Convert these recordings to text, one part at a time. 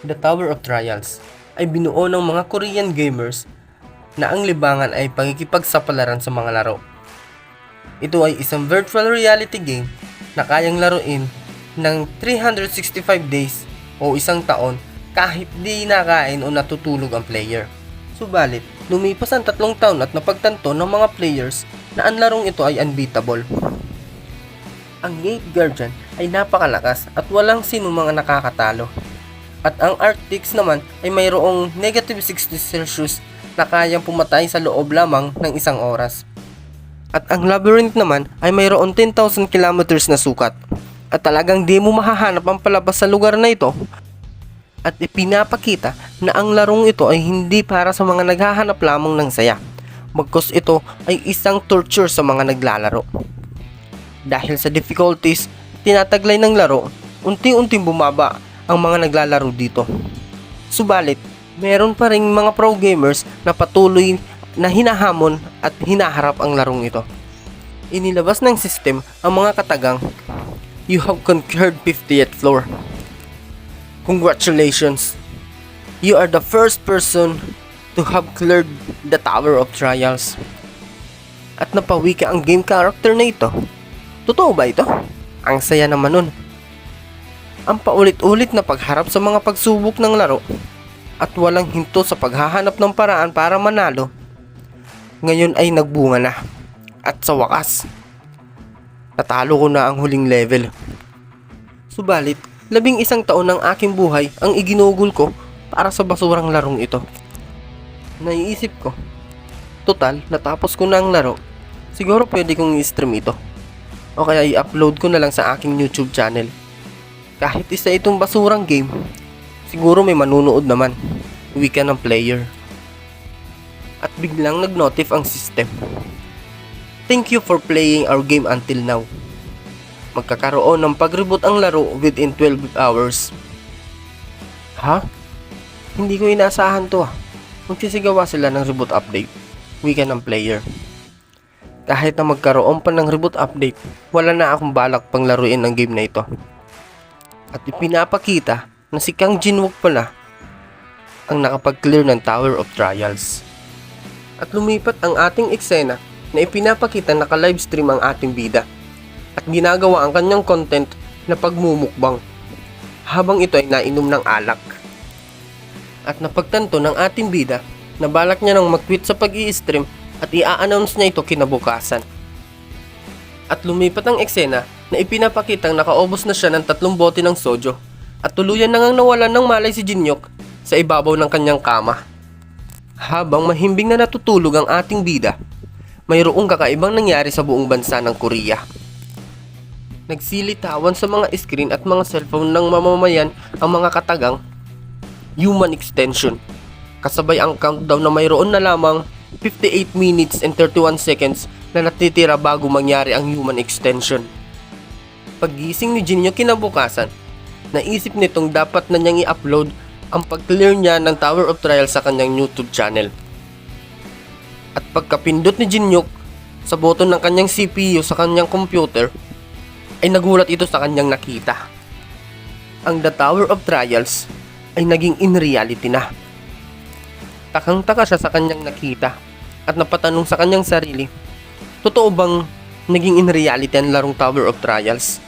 The Tower of Trials ay binuo ng mga Korean gamers na ang libangan ay pakikipagsapalaran sa mga laro. Ito ay isang virtual reality game na kayang laruin ng 365 days o isang taon kahit di nakain o natutulog ang player. Subalit, lumipas ang 3 taon at napagtanto ng mga players na ang larong ito ay unbeatable. Ang Gate Guardian ay napakalakas at walang sino mga nakakatalo. At ang Arctics naman ay mayroong negative 60 Celsius na kayang pumatay sa loob lamang ng isang oras. At ang Labyrinth naman ay mayroon 10,000 kilometers na sukat. At talagang di mo mahahanap ang palabas sa lugar na ito. At ipinapakita na ang larong ito ay hindi para sa mga naghahanap lamang ng saya. Bagkus ito ay isang torture sa mga naglalaro. Dahil sa difficulties tinataglay ng laro, unti-unting bumaba ang mga naglalaro dito. Subalit, meron pa ring mga pro gamers na patuloy na hinahamon at hinaharap ang larong ito. Inilabas ng system ang mga katagang, "You have conquered 50th floor. Congratulations! You are the first person to have cleared the Tower of Trials." At napawi ka ang game character na ito. Totoo ba ito? Ang saya naman nun. Ang paulit-ulit na pagharap sa mga pagsubok ng laro at walang hinto sa paghahanap ng paraan para manalo, ngayon ay nagbunga na. At sa wakas, natalo ko na ang huling level. Subalit, 11 taon ng aking buhay ang iginugol ko para sa basurang larong ito. Naiisip ko, total, natapos ko na ang laro, siguro pwede kong i-stream ito. O kaya i-upload ko na lang sa aking YouTube channel. Kahit isa itong basurang game, siguro may manunood naman, wika ng player. At biglang nag-notif ang system. "Thank you for playing our game until now. Magkakaroon ng pag-reboot ang laro within 12 hours. Ha? Hindi ko inaasahan to ah. Magsisigawa sila ng reboot update, wika ng player. Kahit na magkaroon pa ng reboot update, wala na akong balak pang laruin ang game na ito. At ipinapakita na si Kang Jin-wook pala ang nakapag-clear ng Tower of Trials. At lumipat ang ating eksena na ipinapakita naka-livestream ang ating bida at ginagawa ang kanyang content na pagmumukbang habang ito ay nainom ng alak. At napagtanto ng ating bida na balak niya nang mag-quit sa pag-i-stream at i-announce niya ito kinabukasan. At lumipat ang eksena na ipinapakitang nakaubos na siya ng 3 bote ng sojo at tuluyan na ngang nawalan ng malay si Jinhyuk sa ibabaw ng kanyang kama. Habang mahimbing na natutulog ang ating bida, mayroong kakaibang nangyari sa buong bansa ng Korea. Nagsilitawan sa mga screen at mga cellphone ng mamamayan ang mga katagang human extension. Kasabay ang countdown na mayroon na lamang 58 minutes and 31 seconds na natitira bago mangyari ang human extension. Paggising ni Jinhyuk kinabukasan, naisip nitong dapat na niyang i-upload ang pag-clear niya ng Tower of Trials sa kanyang YouTube channel. At pagkapindot ni Jinhyuk sa button ng kanyang CPU sa kanyang computer, ay nagulat ito sa kanyang nakita. Ang The Tower of Trials ay naging in reality na. Takang-taka siya sa kanyang nakita at napatanong sa kanyang sarili, totoo bang naging in reality ang larong Tower of Trials?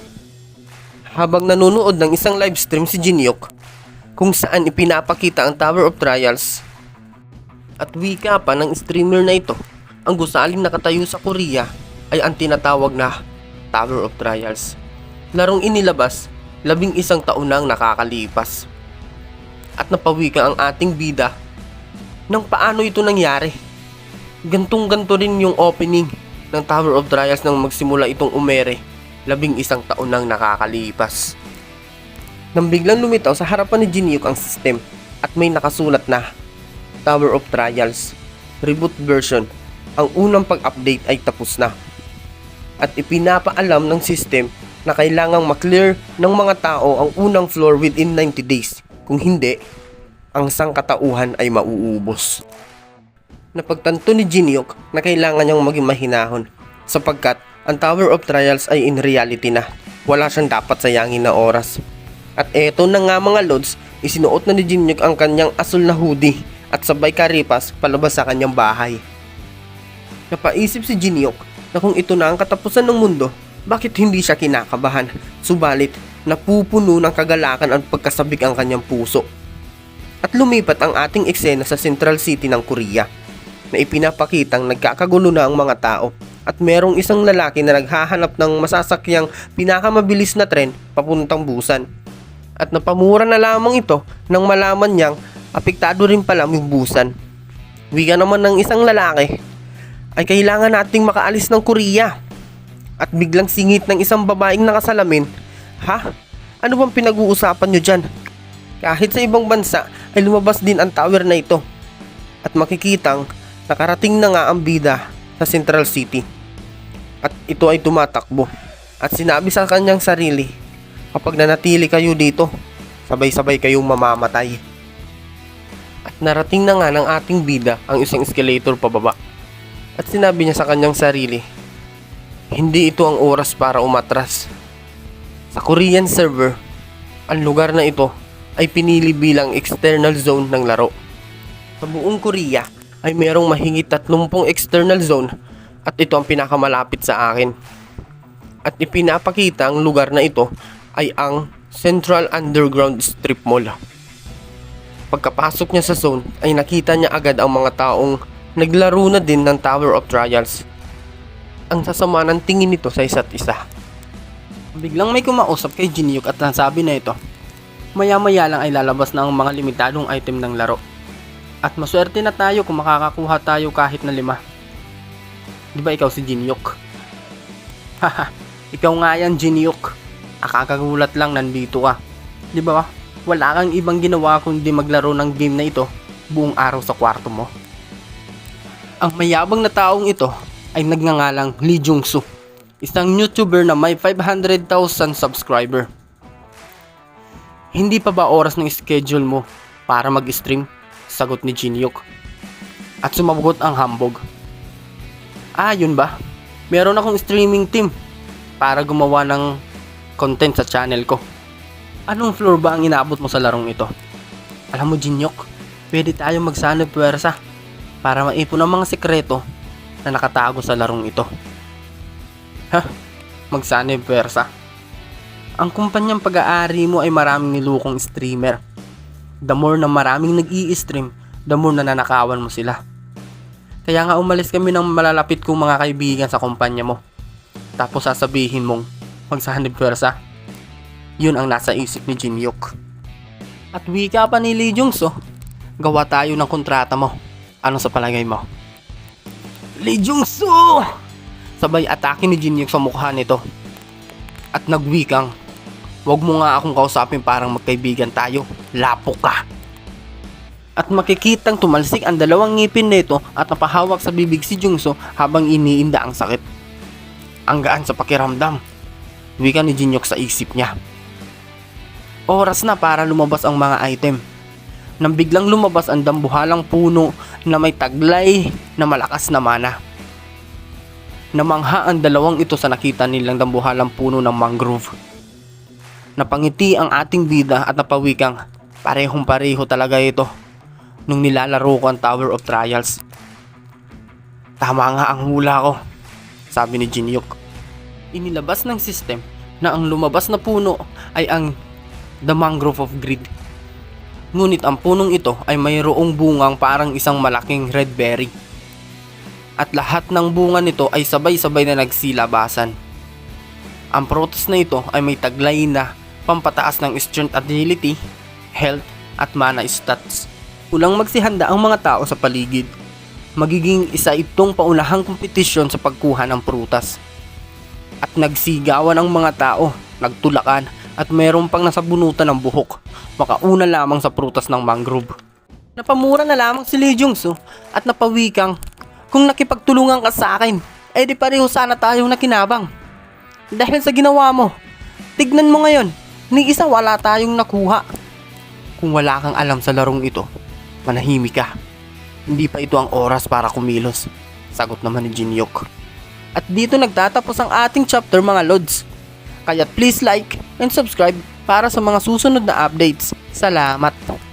Habang nanonood ng isang livestream si Jinhyuk kung saan ipinapakita ang Tower of Trials at wika pa ng streamer na ito, ang gusaling nakatayo sa Korea ay ang tinatawag na Tower of Trials. Larong inilabas 11 taon na ang nakakalipas. At napawika ang ating bida ng paano ito nangyari. Gantong-ganto rin yung opening ng Tower of Trials nang magsimula itong umere 11 taon nang nakakalipas. Nang biglang lumitaw sa harapan ni Jinhyuk ang system at may nakasulat na Tower of Trials Reboot Version, ang unang pag-update ay tapos na. At ipinapaalam ng system na kailangang maklear ng mga tao ang unang floor within 90 days. Kung hindi, ang sangkatauhan ay mauubos. Napagtanto ni Jinhyuk na kailangan niyang maging mahinahon sapagkat ang Tower of Trials ay in reality na. Wala siyang dapat sayangin na oras. At eto na nga mga lods, isinuot na ni Jinyuk ang kanyang asul na hoodie at sabay karipas palabas sa kanyang bahay. Napaisip si Jinyuk na kung ito na ang katapusan ng mundo, bakit hindi siya kinakabahan? Subalit, napupuno ng kagalakan at pagkasabik ang kanyang puso. At lumipat ang ating eksena sa Central City ng Korea, na ipinapakitang nagkakagulo na ang mga tao at merong isang lalaki na naghahanap ng masasakyang pinakamabilis na tren papuntang Busan. At napamura na lamang ito nang malaman niyang apektado rin pala yung Busan. Wika naman ng isang lalaki, ay kailangan nating makaalis ng Korea. At biglang singit ng isang babaeng nakasalamin, "Ha? Ano bang pinag-uusapan nyo dyan? Kahit sa ibang bansa ay lumabas din ang tower na ito." At makikitang nakarating na nga ang bida sa Central City. At ito ay tumatakbo. At sinabi sa kanyang sarili, "Kapag nanatili kayo dito, sabay-sabay kayong mamamatay." At narating na nga ng ating bida ang isang escalator pababa. At sinabi niya sa kanyang sarili, hindi ito ang oras para umatras. Sa Korean server, ang lugar na ito ay pinili bilang external zone ng laro. Sa buong Korea ay mayroong mahigit 30 external zone at ito ang pinakamalapit sa akin. At ipinapakita ang lugar na ito ay ang Central Underground Strip Mall. Pagkapasok niya sa zone ay nakita niya agad ang mga taong naglaro na din ng Tower of Trials. Ang sasama ng tingin nito sa isa't isa. Biglang may kumausap kay Jinyuk at nasabi na ito, maya-maya lang ay lalabas na ang mga limitadong item ng laro. At maswerte na tayo kung makakakuha tayo kahit na 5. Di ba ikaw si Jinyuk? Haha, ikaw nga yan Jinyuk. Akakagulat lang nandito ka. Di ba? Wala kang ibang ginawa kundi maglaro ng game na ito buong araw sa kwarto mo. Ang mayabang na taong ito ay nagngangalang Lee Jung-soo, isang YouTuber na may 500,000 subscriber. Hindi pa ba oras ng schedule mo para mag-stream? Sagot ni Jinyuk. At sumagot ang hambog. Yun ba? Meron akong streaming team para gumawa ng content sa channel ko. Anong floor ba ang inaabot mo sa larong ito? Alam mo Jinyuk, pwede tayo magsanib puwersa para maipon ang mga sekreto na nakatago sa larong ito. Magsanib puwersa? Ang kumpanyang pag-aari mo ay maraming nilukong streamer. The more na maraming nag-i-stream, the more na nanakawan mo sila. Kaya nga umalis kami ng malalapit kong mga kaibigan sa kumpanya mo. Tapos sasabihin mong magsanib puwersa? Yun ang nasa isip ni Jinyuk. At wika pa ni Lee Jung-soo, gawa tayo ng kontrata mo. Ano sa palagay mo? Lee Jung-soo! Sabay atake ni Jinyuk sa mukha nito. At nagwikang, wag mo nga akong kausapin parang magkaibigan tayo. Lapok ka! At makikitang tumalsik ang dalawang ngipin nito at napahawak sa bibig si Jung-soo habang iniinda ang sakit. Ang gaan sa pakiramdam. Wika ni Jinyuk sa isip niya. Oras na para lumabas ang mga item. Nang biglang lumabas ang dambuhalang puno na may taglay na malakas na mana. Namangha ang dalawang ito sa nakita nilang dambuhalang puno ng mangrove. Napangiti ang ating bida at napawikang, parehong-pareho talaga ito nung nilalaro ko ang Tower of Trials. Tama nga ang hula ko, sabi ni Jinyuk. Inilabas ng system na ang lumabas na puno ay ang The Mangrove of Greed. Ngunit ang punong ito ay mayroong bungang parang isang malaking red berry. At lahat ng bunga nito ay sabay-sabay na nagsilabasan. Ang prutas na ito ay may taglay na pampataas ng strength agility, health at mana stats. Ulang magsihanda ang mga tao sa paligid. Magiging isa itong paunahang kompetisyon sa pagkuha ng prutas. At nagsigawan ang mga tao, nagtulakan at mayroon pang nasabunutan ng buhok. Makauna lamang sa prutas ng mangrove. Napamura na lamang si Lee Jung-soo at napawikang, kung nakipagtulungan ka sa akin, di pareho sana tayong nakinabang. Dahil sa ginawa mo, tignan mo ngayon, ni isa wala tayong nakuha. Kung wala kang alam sa larong ito, manahimik ka. Hindi pa ito ang oras para kumilos, sagot naman ni Jinyuk. At dito nagtatapos ang ating chapter mga lods. Kaya please like, and subscribe para sa mga susunod na updates. Salamat!